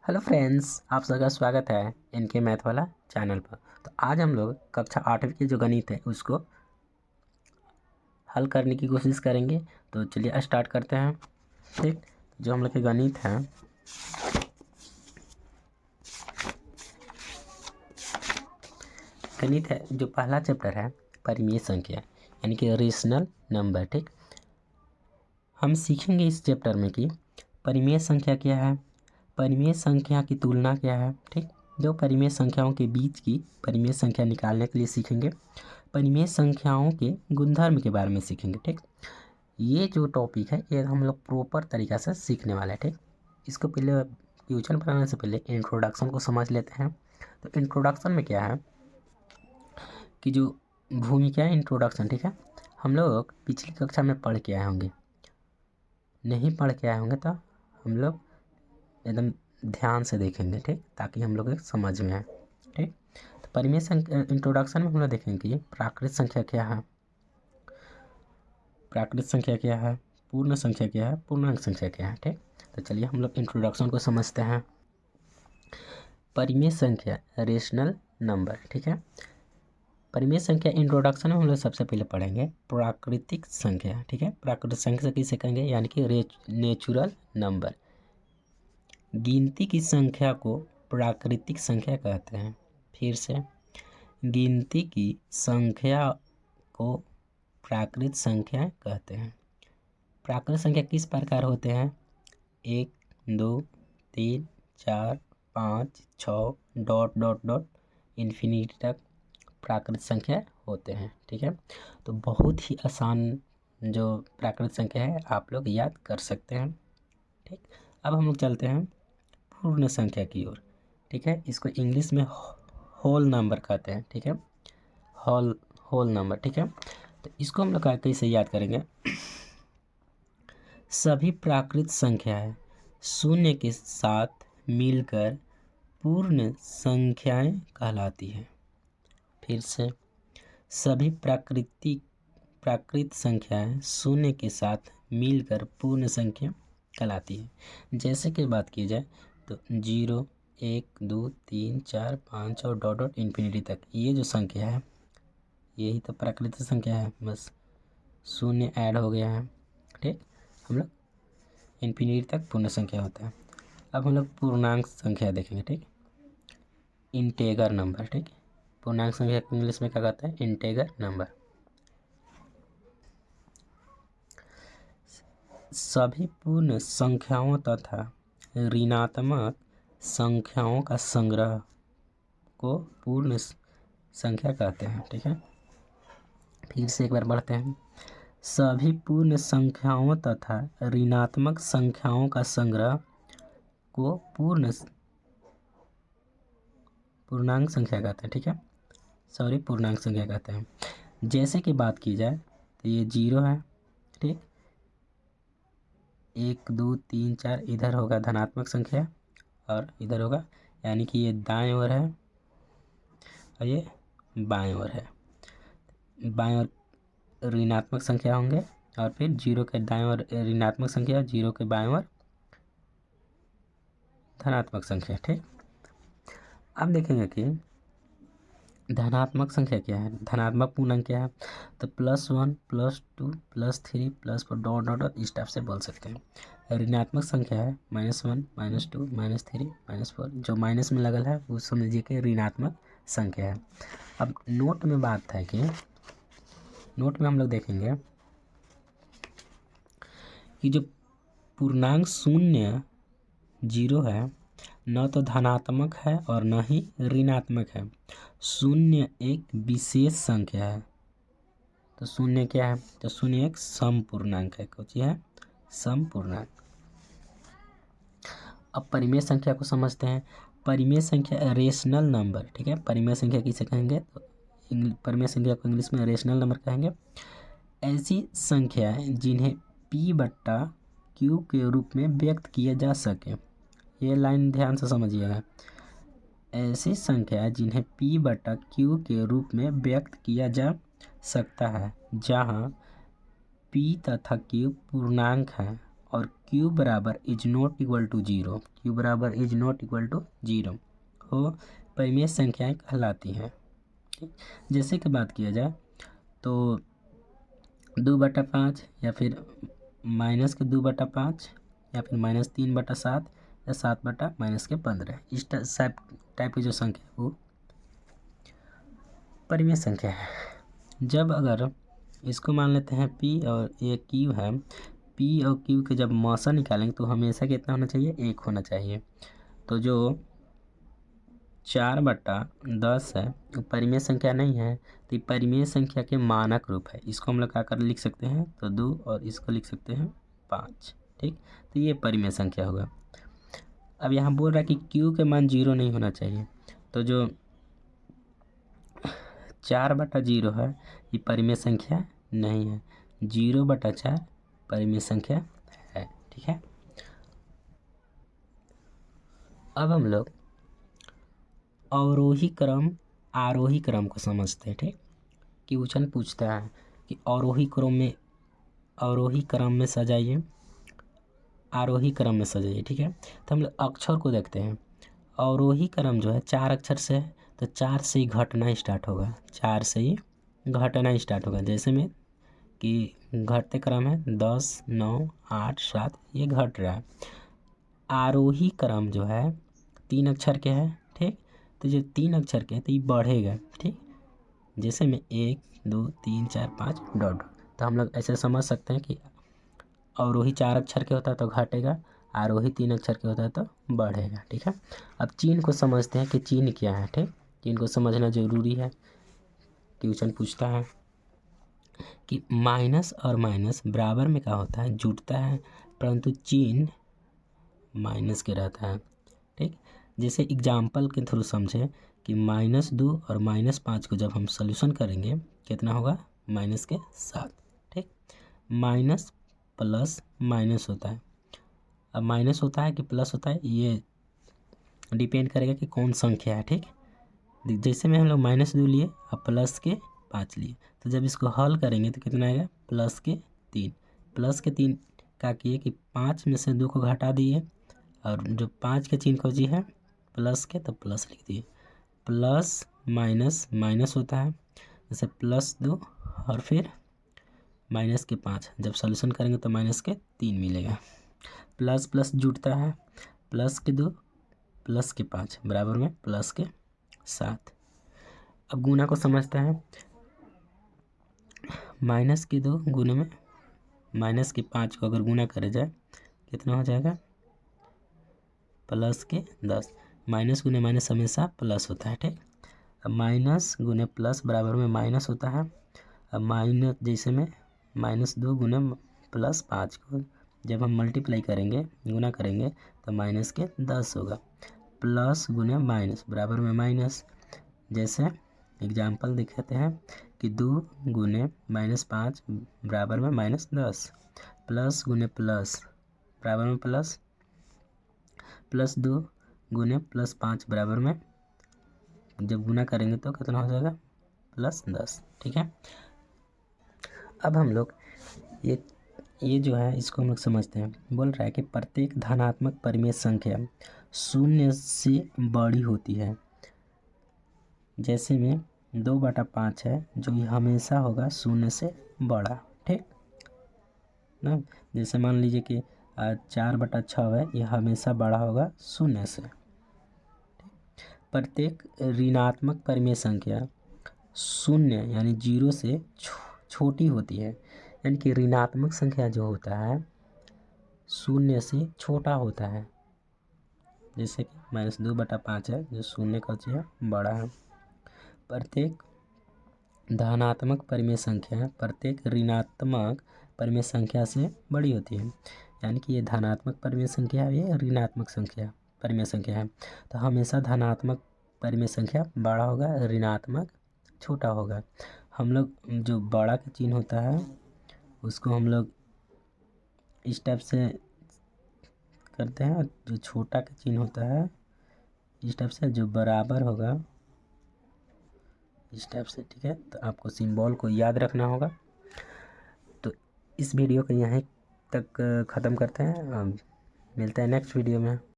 Hello friends, आप सबका स्वागत है इनके मैथ वाला चैनल पर। तो आज हम लोग कक्षा 8वीं की जो गणित है उसको हल करने की कोशिश करेंगे। तो चलिए स्टार्ट करते हैं। ठीक, जो हम लोग के गणित है जो पहला चैप्टर है परिमेय संख्या यानी कि रेशनल नंबर। ठीक, हम सीखेंगे इस चैप्टर में कि परिमेय संख्या क्या है, परिमेय संख्या की तुलना क्या है। ठीक, जो परिमेय संख्याओं के बीच की परिमेय संख्या निकालने के लिए सीखेंगे, परिमेय संख्याओं के गुणधर्म के बारे में सीखेंगे। ठीक, ये जो टॉपिक है ये हम लोग प्रॉपर तरीक़ा से सीखने वाले हैं। ठीक, इसको पहले ट्यूशन पढ़ाने से पहले इंट्रोडक्शन को समझ लेते हैं। तो इंट्रोडक्शन में क्या है कि जो भूमिका है इंट्रोडक्शन, ठीक है, हम लोग पिछली कक्षा में पढ़ के आए होंगे, नहीं पढ़ के आए होंगे तो हम लोग एकदम ध्यान से देखेंगे। ठीक, ताकि हम लोग समझ में आए। ठीक, तो परिमेय संख्या इंट्रोडक्शन में हम लोग देखेंगे कि प्राकृत संख्या क्या है, प्राकृत संख्या क्या है, पूर्ण संख्या क्या है, पूर्णांक संख्या क्या है। ठीक, तो चलिए हम लोग इंट्रोडक्शन को समझते हैं। परिमेय संख्या रेशनल नंबर। ठीक है, परिमेय संख्या इंट्रोडक्शन में हम लोग सबसे पहले पढ़ेंगे प्राकृतिक संख्या। ठीक है, प्राकृतिक संख्या किसे कहेंगे, यानी कि नेचुरल नंबर। गिनती की संख्या को प्राकृतिक संख्या कहते हैं। फिर से, गिनती की संख्या को प्राकृत संख्या कहते हैं। प्राकृत संख्या किस प्रकार होते हैं, 1 2 3 4 5 6 डॉट डॉट डॉट इन्फिनिटी तक प्राकृत संख्या होते हैं। ठीक है, तो बहुत ही आसान जो प्राकृत संख्या है आप लोग याद कर सकते हैं। ठीक, अब हम लोग चलते हैं पूर्ण संख्या की ओर। ठीक है, इसको इंग्लिश में होल नंबर कहते हैं। ठीक है, होल नंबर। ठीक है, तो इसको हम लोग कैसे याद करेंगे, सभी प्राकृत संख्याएं शून्य के साथ मिलकर पूर्ण संख्याएं कहलाती हैं। फिर से, सभी प्राकृत संख्याएं शून्य के साथ मिलकर पूर्ण संख्या कहलाती है। जैसे कि बात की जाए तो 0 1 2 3 4 5 और डॉट डॉट इन्फिनिटी तक ये जो संख्या है यही तो प्राकृतिक संख्या है, बस शून्य ऐड हो गया है। ठीक, हम लोग इन्फिनिटी तक पूर्ण संख्या होता है। अब हम लोग पूर्णांक संख्या देखेंगे। ठीक, इंटेगर नंबर। ठीक, पूर्णांक संख्या को इंग्लिश में क्या कहते हैं, इंटेगर नंबर। सभी पूर्ण संख्याओं तथा ऋणात्मक संख्याओं का संग्रह को पूर्ण संख्या कहते हैं। ठीक है, फिर से एक बार बढ़ते हैं, सभी पूर्ण संख्याओं तथा ऋणात्मक संख्याओं का संग्रह को पूर्णांक संख्या कहते हैं। ठीक है, पूर्णांक संख्या कहते हैं। जैसे कि बात की जाए तो ये 0 है। ठीक, 1 2 3 4 इधर होगा धनात्मक संख्या और इधर होगा, यानी कि ये दाएं ओर है और ये बाएं ओर है। बाएं ओर ऋणात्मक संख्या होंगे और फिर 0 के दाएं ओर ऋणात्मक संख्या, 0 के बाएं ओर धनात्मक संख्या। ठीक, अब देखेंगे कि धनात्मक संख्या क्या है, धनात्मक पूर्णांक क्या है, तो +1 +2 +3 +4 डॉट डॉट डॉट इस टाइप से बोल सकते हैं। ऋणात्मक संख्या है -1 -2 -3 -4, जो माइनस में लगल है वो समझिए कि ऋणात्मक संख्या है। अब नोट में बात है कि नोट में हम लोग देखेंगे कि जो पूर्णांक 0 0 है न तो धनात्मक है और न ही ऋणात्मक है। 0 एक विशेष संख्या है। तो 0 क्या है, तो 0 एक समपूर्णांक है। कुछ है समपूर्णांक। अब परिमेय संख्या को समझते हैं। परिमेय संख्या रेशनल नंबर। ठीक है, परिमेय संख्या किसे कहेंगे, तो परिमेय संख्या को इंग्लिश में रेशनल नंबर कहेंगे। ऐसी संख्याएं जिन्हें P/Q के रूप में व्यक्त किया जा सके। ये लाइन ध्यान से समझिएगा, ऐसी संख्या जिन्हें P/Q के रूप में व्यक्त किया जा सकता है, जहां P तथा Q पूर्णांक हैं और q बराबर is not equal to zero, q बराबर is not equal to zero हो परिमेय संख्याएं कहलाती हैं। ठीक, जैसे कि बात किया जाए तो 2/5 या फिर माइनस के 2/5 या फिर -3/7 या 7/-15 इस टाइप की जो संख्या है वो परिमेय संख्या है। जब अगर इसको मान लेते हैं p और ये q है, p और q के जब मौसा निकालेंगे तो हमेशा कितना होना चाहिए, 1 होना चाहिए। तो जो 4/10 है वो परिमेय संख्या नहीं है, तो ये परिमेय संख्या के मानक रूप है। इसको हम लोग क्या कर लिख सकते हैं, तो 2 और इसको लिख सकते हैं 5। ठीक, तो ये परिमेय संख्या होगा। अब यहाँ बोल रहा है कि q के मान 0 नहीं होना चाहिए, तो जो 4/0 है ये परिमेय संख्या नहीं है, 0/4 परिमेय संख्या है। ठीक है, अब हम लोग अवरोही क्रम आरोही क्रम को समझते हैं। ठीक, क्वेश्चन पूछता है कि अवरोही क्रम में सजाइए, आरोही क्रम में सजाइए। ठीक है, तो हम लोग अक्षर को देखते हैं। अवरोही क्रम जो है 4 अक्षर से है, तो 4 से ही घटना स्टार्ट होगा, 4 से ही घटना स्टार्ट होगा। जैसे में कि घटते क्रम है 10, 9, 8, 7 ये घट रहा है। आरोही क्रम जो है 3 अक्षर के है। ठीक, तो जो 3 अक्षर के है तो ये बढ़ेगा। ठीक, जैसे में 1, 2, 3, 4, 5 डॉट। तो हम लोग ऐसे समझ सकते हैं कि अवरोही 4 अक्षर के होता है तो घटेगा, आरोही 3 अक्षर के होता है तो बढ़ेगा। ठीक है, अब चिन्ह को समझते हैं कि चिन्ह क्या है। ठीक, चिन्ह को समझना जरूरी है। क्वेश्चन पूछता है कि माइनस और माइनस बराबर में क्या होता है, जुड़ता है, परंतु चिन्ह माइनस के रहता है। ठीक, जैसे एग्जाम्पल के थ्रू समझे कि -2 और -5 को जब हम सॉल्यूशन करेंगे कितना होगा, -7। ठीक, माइनस प्लस माइनस होता है। अब माइनस होता है कि प्लस होता है ये डिपेंड करेगा कि कौन संख्या है। ठीक, जैसे में हम लोग -2 लिए और प्लस के 5 लिए, तो जब इसको हल करेंगे तो कितना आएगा, +3 का किए कि 5 में से 2 को घटा दिए और जो 5 के चिन्ह को जी है प्लस के तो प्लस लिख दिए। प्लस माइनस माइनस होता है, जैसे +2 और फिर -5 जब सॉल्यूशन करेंगे तो -3 मिलेगा। प्लस प्लस जुड़ता है, +2 +5 बराबर में +7। अब गुना को समझते हैं। -2 गुने में -5 को अगर गुना करे जाए कितना हो जाएगा, +10। माइनस गुने माइनस हमेशा प्लस होता है। ठीक, अब माइनस गुने प्लस बराबर में माइनस होता है। अब माइनस जैसे में -2 गुने +5 को जब हम मल्टीप्लाई करेंगे, गुना करेंगे तो -10 होगा। प्लस गुने माइनस बराबर में माइनस। जैसे एग्जाम्पल दिखाते हैं कि 2 गुने -5 बराबर में -10। प्लस गुने प्लस बराबर में प्लस, +2 गुने +5 बराबर में जब गुना करेंगे तो कितना हो जाएगा, +10। ठीक है, अब हम लोग ये जो है इसको हम लोग समझते हैं। बोल रहा है कि प्रत्येक धनात्मक परिमेय संख्या 0 से बड़ी होती है। जैसे में 2/5 है जो ये हमेशा होगा 0 से बड़ा। ठीक ना, जैसे मान लीजिए कि 4/6 है, ये हमेशा बड़ा होगा 0 से। प्रत्येक ऋणात्मक परिमेय संख्या 0 यानी 0 से छोटी होती है, यानी कि ऋणात्मक संख्या जो होता है 0 से छोटा होता है। जैसे कि -2/5 है जो 0 का है बड़ा है। प्रत्येक धनात्मक परिमेय संख्या प्रत्येक ऋणात्मक परिमेय संख्या से बड़ी होती है, यानी कि ये धनात्मक परिमेय संख्या है, ये ऋणात्मक परिमेय संख्या है। तो हमेशा धनात्मक परिमेय संख्या बड़ा होगा, ऋणात्मक छोटा होगा। हम लोग जो बड़ा का चिन्ह होता है उसको हम लोग इस टाइप से करते हैं, जो छोटा का चिन्ह होता है इस टाइप से, जो बराबर होगा इस टाइप से। ठीक है, तो आपको सिंबल को याद रखना होगा। तो इस वीडियो को यहाँ तक ख़त्म करते हैं। मिलते हैं नेक्स्ट वीडियो में।